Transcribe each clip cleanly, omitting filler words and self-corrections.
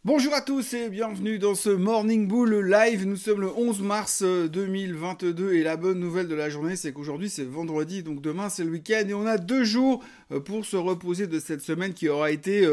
Bonjour à tous et bienvenue dans ce Morning Bull Live. Nous sommes le 11 mars 2022 et la bonne nouvelle de la journée, c'est qu'aujourd'hui c'est vendredi, donc demain c'est le week-end et on a 2 jours pour se reposer de cette semaine qui aura été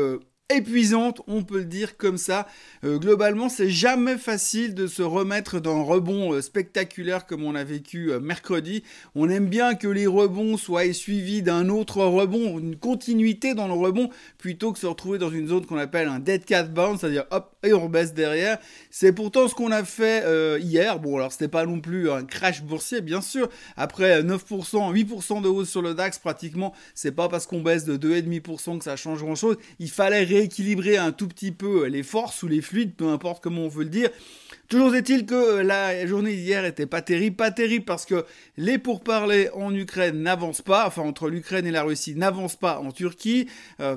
épuisante, on peut le dire comme ça. Globalement, c'est jamais facile de se remettre d'un rebond spectaculaire comme on a vécu mercredi. On aime bien que les rebonds soient suivis d'un autre rebond, une continuité dans le rebond, plutôt que se retrouver dans une zone qu'on appelle un dead cat bounce, c'est-à-dire hop, et on rebaisse derrière. C'est pourtant ce qu'on a fait hier. Bon, alors c'était pas non plus un crash boursier, bien sûr. Après 9%, 8% de hausse sur le DAX, pratiquement, c'est pas parce qu'on baisse de 2,5% que ça change grand-chose. Il fallait rééquilibrer un tout petit peu les forces ou les fluides, peu importe comment on veut le dire. Toujours est-il que la journée d'hier était pas terrible parce que les pourparlers en Ukraine n'avancent pas, enfin entre l'Ukraine et la Russie n'avancent pas en Turquie.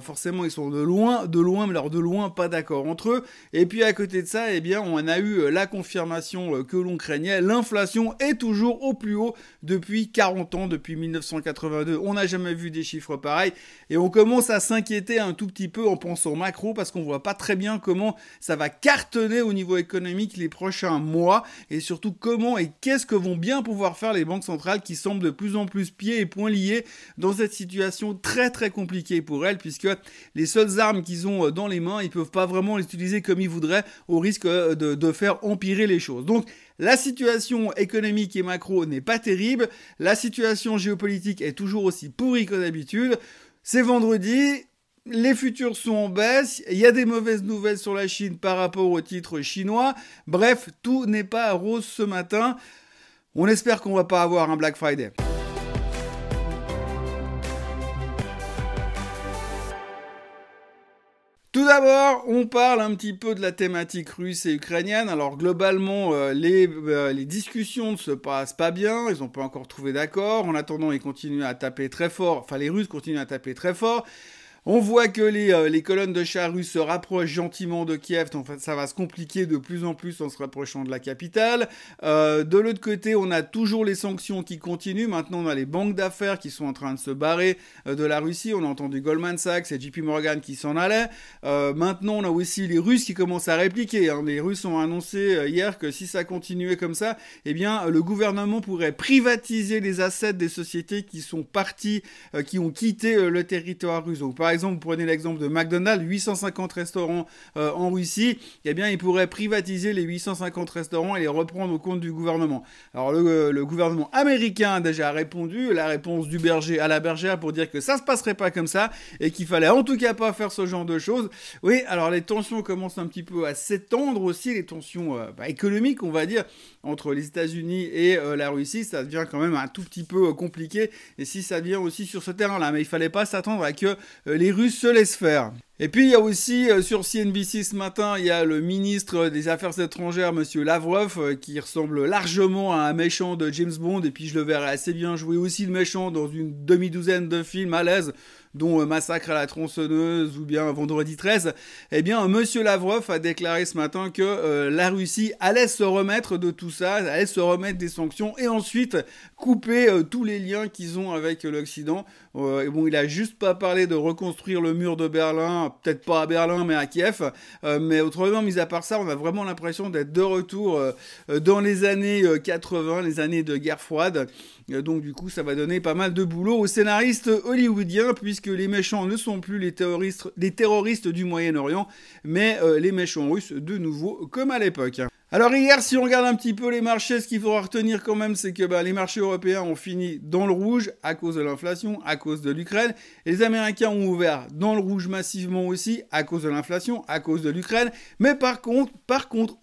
Forcément, ils sont de loin, mais alors de loin pas d'accord entre eux. Et puis à côté de ça, eh bien, on a eu la confirmation que l'on craignait. L'inflation est toujours au plus haut depuis 40 ans, depuis 1982. On n'a jamais vu des chiffres pareils et on commence à s'inquiéter un tout petit peu en pensant macro parce qu'on voit pas très bien comment ça va cartonner au niveau économique les prochains mois et surtout comment et qu'est-ce que vont bien pouvoir faire les banques centrales qui semblent de plus en plus pieds et poings liés dans cette situation très très compliquée pour elles puisque les seules armes qu'ils ont dans les mains, ils peuvent pas vraiment les utiliser comme ils voudraient au risque de faire empirer les choses. Donc la situation économique et macro n'est pas terrible, la situation géopolitique est toujours aussi pourrie que d'habitude. C'est vendredi. Les futurs sont en baisse, il y a des mauvaises nouvelles sur la Chine par rapport aux titres chinois. Bref, tout n'est pas rose ce matin. On espère qu'on va pas avoir un Black Friday. Tout d'abord, on parle un petit peu de la thématique russe et ukrainienne. Alors globalement, les discussions ne se passent pas bien, ils n'ont pas encore trouvé d'accord. En attendant, ils continuent à taper très fort, enfin les Russes continuent à taper très fort. On voit que les colonnes de chars russes se rapprochent gentiment de Kiev, donc ça va se compliquer de plus en plus en se rapprochant de la capitale. De l'autre côté, on a toujours les sanctions qui continuent. Maintenant, on a les banques d'affaires qui sont en train de se barrer de la Russie. On a entendu Goldman Sachs et JP Morgan qui s'en allaient. Maintenant, on a aussi les Russes qui commencent à répliquer. Les Russes ont annoncé hier que si ça continuait comme ça, eh bien, le gouvernement pourrait privatiser les assets des sociétés qui sont parties, qui ont quitté le territoire russe. Donc, par exemple, vous prenez l'exemple de McDonald's, 850 restaurants en Russie, eh bien, ils pourraient privatiser les 850 restaurants et les reprendre au compte du gouvernement. Alors, le gouvernement américain a déjà répondu, la réponse du berger à la bergère pour dire que ça se passerait pas comme ça et qu'il fallait en tout cas pas faire ce genre de choses. Oui, alors les tensions commencent un petit peu à s'étendre aussi, les tensions économiques, on va dire, entre les États-Unis et la Russie, ça devient quand même un tout petit peu compliqué. Et si ça devient aussi sur ce terrain-là, mais il fallait pas s'attendre à que les Russes se laissent faire. Et puis il y a aussi sur CNBC ce matin, il y a le ministre des Affaires étrangères, monsieur Lavrov, qui ressemble largement à un méchant de James Bond, et puis je le verrai assez bien jouer aussi le méchant dans une demi-douzaine de films à l'aise, dont Massacre à la tronçonneuse ou bien Vendredi 13, eh bien, monsieur Lavrov a déclaré ce matin que la Russie allait se remettre de tout ça, allait se remettre des sanctions et ensuite couper tous les liens qu'ils ont avec l'Occident. Et bon, il a juste pas parlé de reconstruire le mur de Berlin, peut-être pas à Berlin, mais à Kiev. Mais autrement, mis à part ça, on a vraiment l'impression d'être de retour dans les années 80, les années de guerre froide. Donc du coup, ça va donner pas mal de boulot aux scénaristes hollywoodiens, puisque les méchants ne sont plus les terroristes du Moyen-Orient, mais les méchants russes de nouveau, comme à l'époque. Alors hier, si on regarde un petit peu les marchés, ce qu'il faudra retenir quand même, c'est que les marchés européens ont fini dans le rouge à cause de l'inflation, à cause de l'Ukraine. Et les Américains ont ouvert dans le rouge massivement aussi à cause de l'inflation, à cause de l'Ukraine. Mais par contre,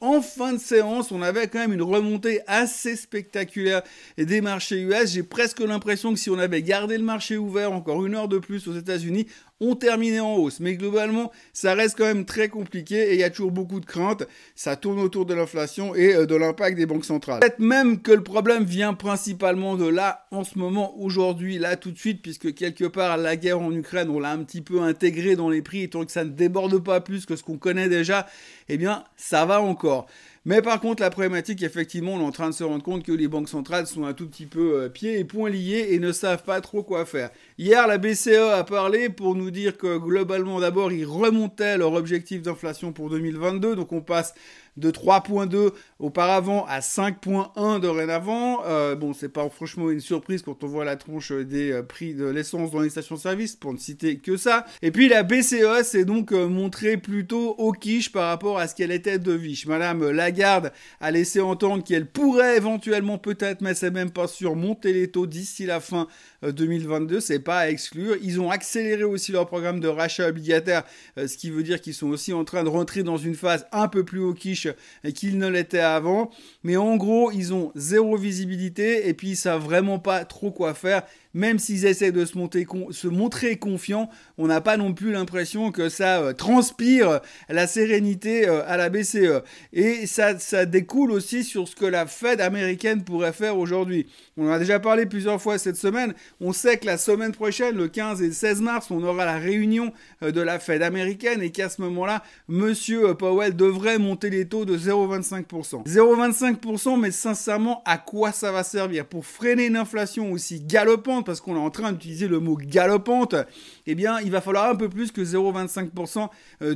en fin de séance, on avait quand même une remontée assez spectaculaire des marchés US. J'ai presque l'impression que si on avait gardé le marché ouvert encore une heure de plus aux États-Unis, on terminait en hausse. Mais globalement, ça reste quand même très compliqué et il y a toujours beaucoup de craintes. Ça tourne autour de l'inflation et de l'impact des banques centrales. Peut-être même que le problème vient principalement de là, en ce moment, aujourd'hui, là, tout de suite, puisque quelque part, la guerre en Ukraine, on l'a un petit peu intégré dans les prix, et tant que ça ne déborde pas plus que ce qu'on connaît déjà, eh bien, ça va encore. Mais par contre, la problématique, effectivement, on est en train de se rendre compte que les banques centrales sont un tout petit peu pieds et poings liés et ne savent pas trop quoi faire. Hier, la BCE a parlé pour nous dire que globalement, d'abord, ils remontaient leur objectif d'inflation pour 2022. Donc on passe de 3,2 auparavant à 5,1 dorénavant. Bon, c'est pas franchement une surprise quand on voit la tronche des prix de l'essence dans les stations-service, pour ne citer que ça. Et puis la BCE s'est donc montrée plutôt au quiche par rapport à ce qu'elle était de viche. Madame Lagarde a laissé entendre qu'elle pourrait éventuellement, peut-être, mais c'est même pas sûr, monter les taux d'ici la fin 2022. C'est pas à exclure. Ils ont accéléré aussi leur programme de rachat obligataire, ce qui veut dire qu'ils sont aussi en train de rentrer dans une phase un peu plus au quiche qu'ils ne l'étaient avant. Mais en gros, ils ont zéro visibilité et puis ils savent vraiment pas trop quoi faire. Même s'ils essaient de se montrer confiants, on n'a pas non plus l'impression que ça transpire la sérénité à la BCE. Et ça découle aussi sur ce que la Fed américaine pourrait faire aujourd'hui. On en a déjà parlé plusieurs fois cette semaine. On sait que la semaine prochaine, le 15 et le 16 mars, on aura la réunion de la Fed américaine et qu'à ce moment-là, Monsieur Powell devrait monter les taux de 0,25%. 0,25%, mais sincèrement, à quoi ça va servir? Pour freiner une inflation aussi galopante, parce qu'on est en train d'utiliser le mot galopante, eh bien, il va falloir un peu plus que 0,25%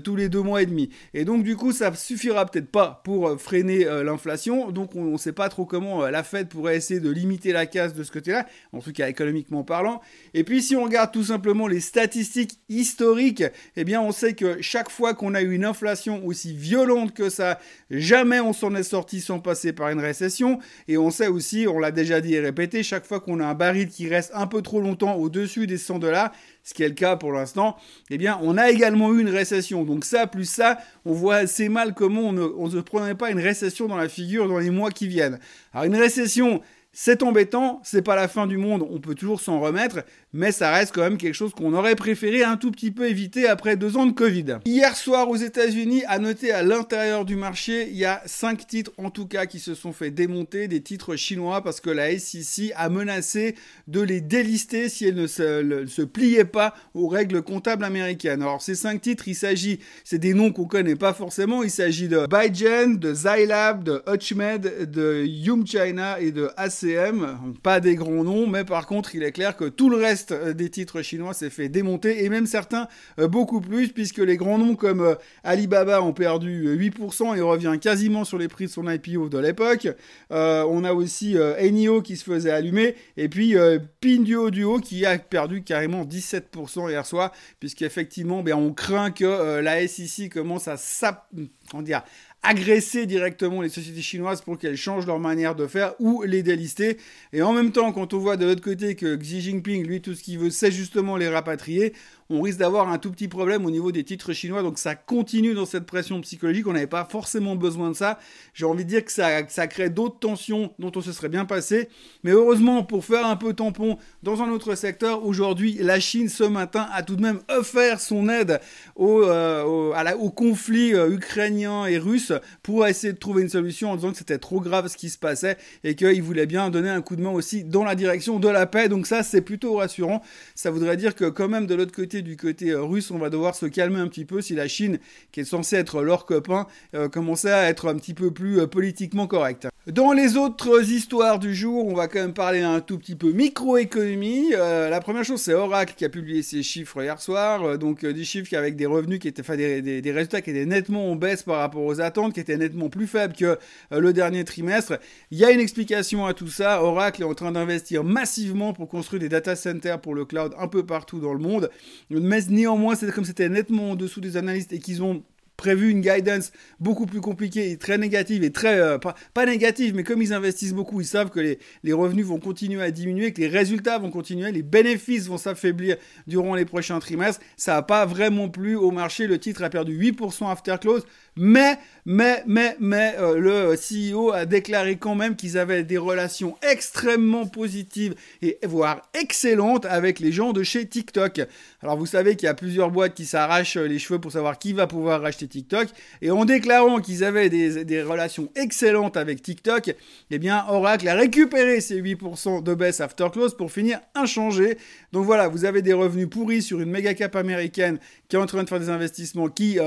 tous les 2 mois et demi. Et donc, du coup, ça suffira peut-être pas pour freiner l'inflation. Donc, on ne sait pas trop comment la Fed pourrait essayer de limiter la casse de ce côté-là, en tout cas économiquement parlant. Et puis, si on regarde tout simplement les statistiques historiques, eh bien, on sait que chaque fois qu'on a eu une inflation aussi violente que ça, jamais on s'en est sorti sans passer par une récession. Et on sait aussi, on l'a déjà dit et répété, chaque fois qu'on a un baril qui reste un peu trop longtemps au-dessus des $100, ce qui est le cas pour l'instant, eh bien, on a également eu une récession. Donc ça, plus ça, on voit assez mal comment on ne se prenait pas une récession dans la figure dans les mois qui viennent. Alors une récession, c'est embêtant, c'est pas la fin du monde, on peut toujours s'en remettre, mais ça reste quand même quelque chose qu'on aurait préféré un tout petit peu éviter après 2 ans de Covid. Hier soir aux États-Unis, à noter à l'intérieur du marché, il y a 5 titres en tout cas qui se sont fait démonter, des titres chinois, parce que la SEC a menacé de les délister si elles ne se pliaient pas aux règles comptables américaines. Alors ces 5 titres, c'est des noms qu'on connaît pas forcément, il s'agit de Baijian, de Zai Lab, de Hutchmed, de Yum China et de ACM. Pas des grands noms, mais par contre, il est clair que tout le reste des titres chinois s'est fait démonter, et même certains beaucoup plus, puisque les grands noms comme Alibaba ont perdu 8% et revient quasiment sur les prix de son IPO de l'époque. On a aussi Enio qui se faisait allumer, et puis Pinduoduo qui a perdu carrément 17% hier soir, puisqu'effectivement, on craint que la SEC commence à agresser directement les sociétés chinoises pour qu'elles changent leur manière de faire ou les délister. Et en même temps, quand on voit de l'autre côté que Xi Jinping, lui, tout ce qu'il veut, c'est justement les rapatrier, on risque d'avoir un tout petit problème au niveau des titres chinois. Donc ça continue dans cette pression psychologique. On n'avait pas forcément besoin de ça. J'ai envie de dire que ça crée d'autres tensions dont on se serait bien passé. Mais heureusement, pour faire un peu tampon dans un autre secteur, aujourd'hui, la Chine, ce matin, a tout de même offert son aide au conflit ukrainien et russe pour essayer de trouver une solution en disant que c'était trop grave ce qui se passait et qu'il voulait bien donner un coup de main aussi dans la direction de la paix. Donc ça, c'est plutôt rassurant. Ça voudrait dire que quand même de l'autre côté, du côté russe, on va devoir se calmer un petit peu si la Chine, qui est censée être leur copain, commençait à être un petit peu plus politiquement correcte. Dans les autres histoires du jour, on va quand même parler un tout petit peu microéconomie. La première chose, c'est Oracle qui a publié ses chiffres hier soir. Donc des chiffres avec des revenus qui étaient, des résultats qui étaient nettement en baisse par rapport aux attentes, qui étaient nettement plus faibles que le dernier trimestre. Il y a une explication à tout ça. Oracle est en train d'investir massivement pour construire des data centers pour le cloud un peu partout dans le monde. Mais néanmoins, c'est comme c'était nettement en dessous des analystes et qu'ils ont prévu une guidance beaucoup plus compliquée et très négative et très pas négative, mais comme ils investissent beaucoup, ils savent que les revenus vont continuer à diminuer, que les résultats vont continuer, les bénéfices vont s'affaiblir durant les prochains trimestres. Ça n'a pas vraiment plu au marché. Le titre a perdu 8% after close, mais le CEO a déclaré quand même qu'ils avaient des relations extrêmement positives et voire excellentes avec les gens de chez TikTok. Alors vous savez qu'il y a plusieurs boîtes qui s'arrachent les cheveux pour savoir qui va pouvoir racheter TikTok, et en déclarant qu'ils avaient des relations excellentes avec TikTok, eh bien Oracle a récupéré ces 8% de baisse after close pour finir inchangé. Donc voilà, vous avez des revenus pourris sur une méga cap américaine qui est en train de faire des investissements qui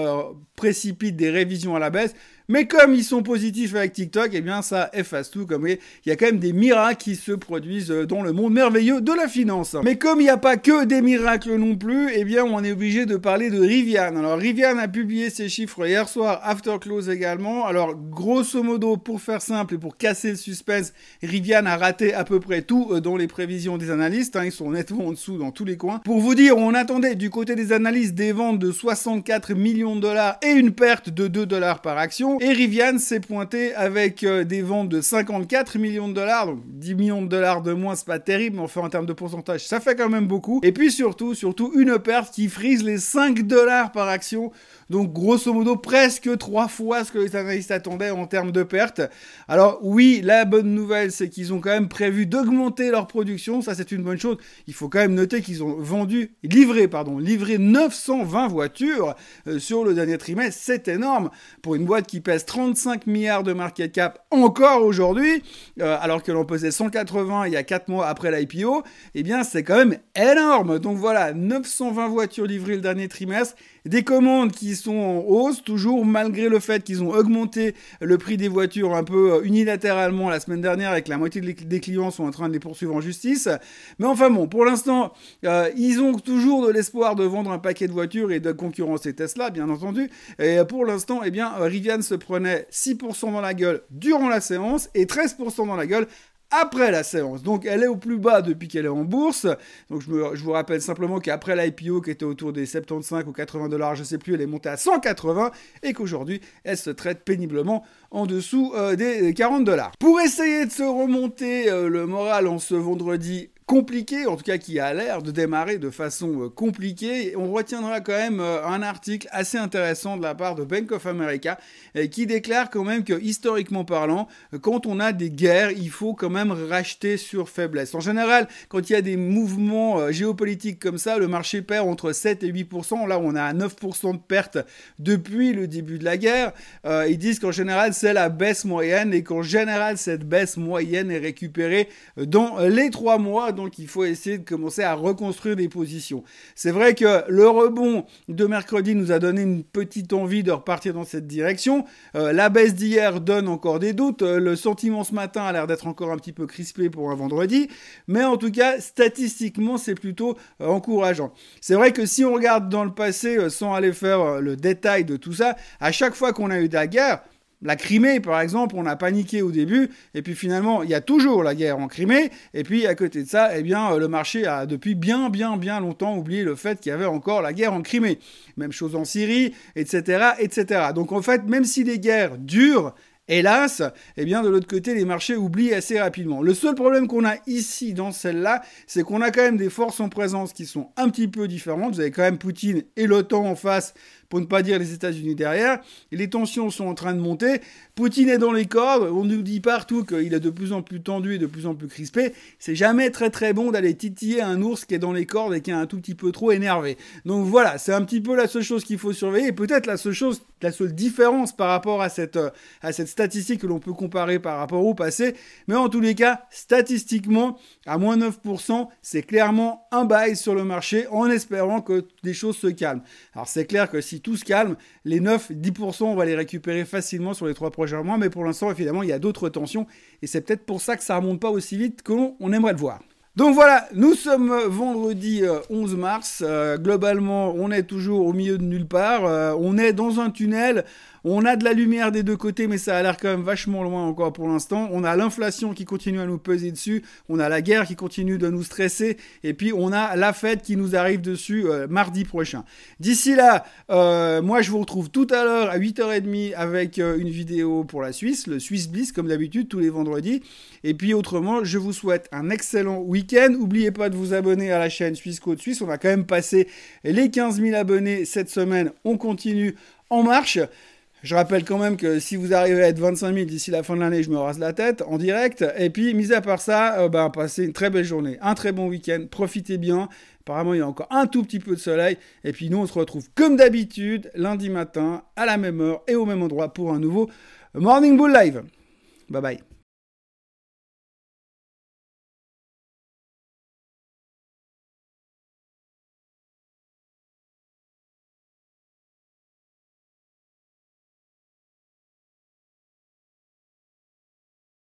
précipitent des révisions à la baisse. Mais comme ils sont positifs avec TikTok, eh bien ça efface tout. Comme vous voyez, il y a quand même des miracles qui se produisent dans le monde merveilleux de la finance. Mais comme il n'y a pas que des miracles non plus, eh bien on est obligé de parler de Rivian. Alors Rivian a publié ses chiffres hier soir, after close également. Alors grosso modo, pour faire simple et pour casser le suspense, Rivian a raté à peu près tout dans les prévisions des analystes. Ils sont nettement en dessous dans tous les coins. Pour vous dire, on attendait du côté des analystes des ventes de 64 millions de dollars et une perte de 2 dollars par action. Et Rivian s'est pointé avec des ventes de 54 millions de dollars, donc 10 millions de dollars de moins, c'est pas terrible, mais enfin en termes de pourcentage, ça fait quand même beaucoup. Et puis surtout une perte qui frise les 5 dollars par action. Donc grosso modo presque 3 fois ce que les analystes attendaient en termes de pertes. Alors oui, la bonne nouvelle c'est qu'ils ont quand même prévu d'augmenter leur production, ça c'est une bonne chose. Il faut quand même noter qu'ils ont livré 920 voitures sur le dernier trimestre, c'est énorme pour une boîte qui pèse 35 milliards de market cap encore aujourd'hui, alors que l'on pesait 180 il y a 4 mois après l'IPO, eh bien c'est quand même énorme. Donc voilà, 920 voitures livrées le dernier trimestre, des commandes qui sont en hausse, toujours malgré le fait qu'ils ont augmenté le prix des voitures un peu unilatéralement la semaine dernière et que la moitié des clients sont en train de les poursuivre en justice. Mais enfin bon, pour l'instant, ils ont toujours de l'espoir de vendre un paquet de voitures et de concurrencer Tesla, bien entendu. Et pour l'instant, eh bien, Rivian se prenait 6% dans la gueule durant la séance et 13% dans la gueule après la séance. Donc elle est au plus bas depuis qu'elle est en bourse. Donc je vous rappelle simplement qu'après l'IPO qui était autour des 75 ou 80 dollars, je sais plus, elle est montée à 180 et qu'aujourd'hui elle se traite péniblement en dessous des 40 dollars. Pour essayer de se remonter le moral en ce vendredi compliqué, en tout cas qui a l'air de démarrer de façon compliquée. On retiendra quand même un article assez intéressant de la part de Bank of America qui déclare quand même que historiquement parlant, quand on a des guerres, il faut quand même racheter sur faiblesse. En général, quand il y a des mouvements géopolitiques comme ça, le marché perd entre 7 et 8%. Là, on a à 9% de perte depuis le début de la guerre. Ils disent qu'en général, c'est la baisse moyenne et qu'en général, cette baisse moyenne est récupérée dans les 3 mois. Donc il faut essayer de commencer à reconstruire des positions. C'est vrai que le rebond de mercredi nous a donné une petite envie de repartir dans cette direction. La baisse d'hier donne encore des doutes. Le sentiment ce matin a l'air d'être encore un petit peu crispé pour un vendredi. Mais en tout cas, statistiquement, c'est plutôt encourageant. C'est vrai que si on regarde dans le passé, sans aller faire le détail de tout ça, à chaque fois qu'on a eu de la guerre, la Crimée, par exemple, on a paniqué au début, et puis finalement, il y a toujours la guerre en Crimée, et puis à côté de ça, eh bien, le marché a depuis bien longtemps oublié le fait qu'il y avait encore la guerre en Crimée. Même chose en Syrie, etc., etc. Donc en fait, même si les guerres durent, hélas, eh bien, de l'autre côté, les marchés oublient assez rapidement. Le seul problème qu'on a ici, dans celle-là, c'est qu'on a quand même des forces en présence qui sont un petit peu différentes. Vous avez quand même Poutine et l'OTAN en face, pour ne pas dire les États-Unis derrière. Et les tensions sont en train de monter. Poutine est dans les cordes. On nous dit partout qu'il est de plus en plus tendu et de plus en plus crispé. C'est jamais très très bon d'aller titiller un ours qui est dans les cordes et qui est un tout petit peu trop énervé. Donc voilà, c'est un petit peu la seule chose qu'il faut surveiller. Et peut-être la seule différence par rapport à cette statistique que l'on peut comparer par rapport au passé. Mais en tous les cas, statistiquement, à moins 9%, c'est clairement un buy sur le marché en espérant que les choses se calment. Alors c'est clair que si tout se calme, les 9-10%, on va les récupérer facilement sur les 3 prochains mois, mais pour l'instant, évidemment, il y a d'autres tensions, et c'est peut-être pour ça que ça remonte pas aussi vite qu'on aimerait le voir. Donc voilà, nous sommes vendredi 11 mars, globalement, on est toujours au milieu de nulle part, on est dans un tunnel. On a de la lumière des deux côtés, mais ça a l'air quand même vachement loin encore pour l'instant. On a l'inflation qui continue à nous peser dessus. On a la guerre qui continue de nous stresser. Et puis, on a la fête qui nous arrive dessus mardi prochain. D'ici là, moi, je vous retrouve tout à l'heure à 8h30 avec une vidéo pour la Suisse, le Swiss Bliss, comme d'habitude, tous les vendredis. Et puis, autrement, je vous souhaite un excellent week-end. N'oubliez pas de vous abonner à la chaîne Suisse Côte Suisse. On a quand même passé les 15 000 abonnés cette semaine. On continue en marche. Je rappelle quand même que si vous arrivez à être 25 000 d'ici la fin de l'année, je me rase la tête en direct. Et puis, mis à part ça, passez une très belle journée, un très bon week-end, profitez bien. Apparemment, il y a encore un tout petit peu de soleil. Et puis, nous, on se retrouve comme d'habitude, lundi matin, à la même heure et au même endroit pour un nouveau Morning Bull Live. Bye bye.